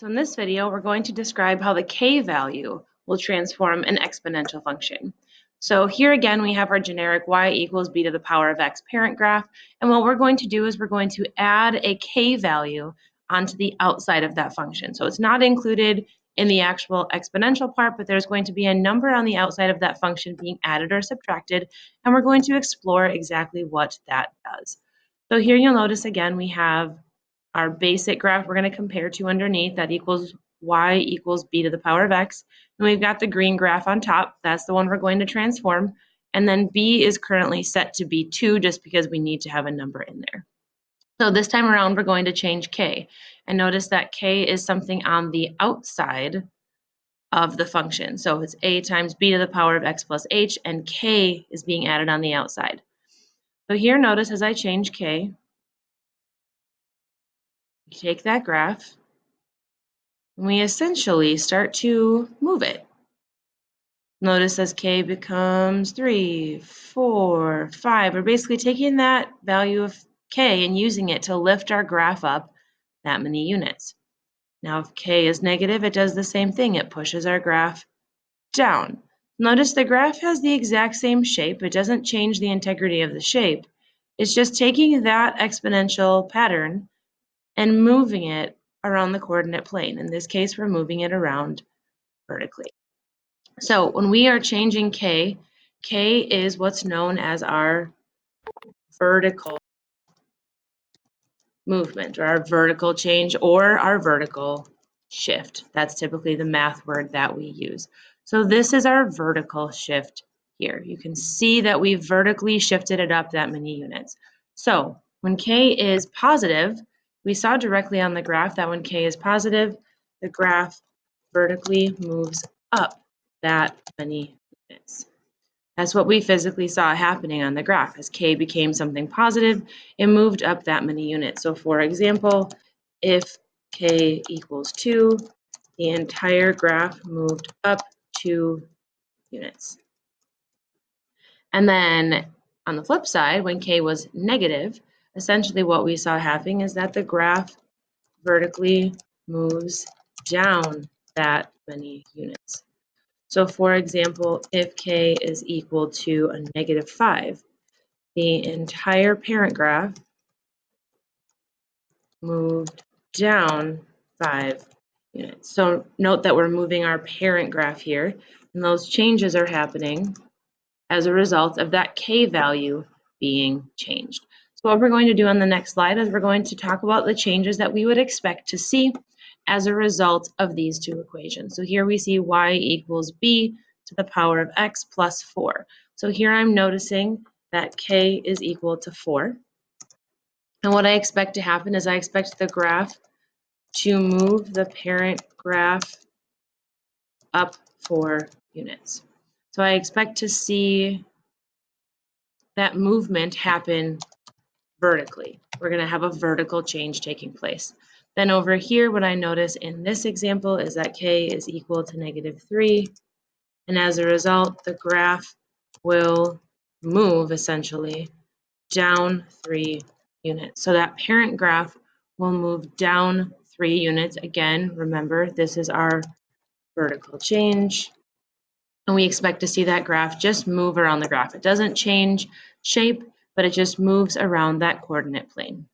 So in this video, we're going to describe how the k value will transform an exponential function. So here again, we have our generic y equals b to the power of x parent graph. And what we're going to do is we're going to add a k value onto the outside of that function. So it's not included in the actual exponential part, but there's going to be a number on the outside of that function being added or subtracted. And we're going to explore exactly what that does. So here you'll notice again, we have our basic graph we're going to compare to underneath that equals y equals b to the power of x. And we've got the green graph on top. That's the one we're going to transform. And then b is currently set to be 2 just because we need to have a number in there. So this time around, we're going to change k. And notice that k is something on the outside of the function. So it's a times b to the power of x plus h, and k is being added on the outside. So here, notice as I change k, we take that graph, and we essentially start to move it. Notice as k becomes 3, 4, 5, we're basically taking that value of k and using it to lift our graph up that many units. Now if k is negative, it does the same thing. It pushes our graph down. Notice the graph has the exact same shape. It doesn't change the integrity of the shape. It's just taking that exponential pattern and moving it around the coordinate plane. In this case, we're moving it around vertically. So when we are changing k, k is what's known as our vertical movement, or our vertical change, or our vertical shift. That's typically the math word that we use. So this is our vertical shift here. You can see that we vertically shifted it up that many units. So when k is positive, we saw directly on the graph that when k is positive, the graph vertically moves up that many units. That's what we physically saw happening on the graph. As k became something positive, it moved up that many units. So for example, if k equals 2, the entire graph moved up 2 units. And then on the flip side, when k was negative, essentially what we saw happening is that the graph vertically moves down that many units. So for example, if k is equal to a negative 5, the entire parent graph moved down 5 units. So note that we're moving our parent graph here, and those changes are happening as a result of that k value being changed. So what we're going to do on the next slide is we're going to talk about the changes that we would expect to see as a result of these two equations. So here we see y equals b to the power of x plus 4. So here I'm noticing that k is equal to 4. And what I expect to happen is I expect the graph to move the parent graph up 4 units. So I expect to see that movement happen vertically. We're going to have a vertical change taking place. Then over here, what I notice in this example is that k is equal to negative 3. And as a result, the graph will move essentially down 3 units. So that parent graph will move down 3 units. Again, remember, this is our vertical change. And we expect to see that graph just move around the graph. It doesn't change shape, but it just moves around that coordinate plane.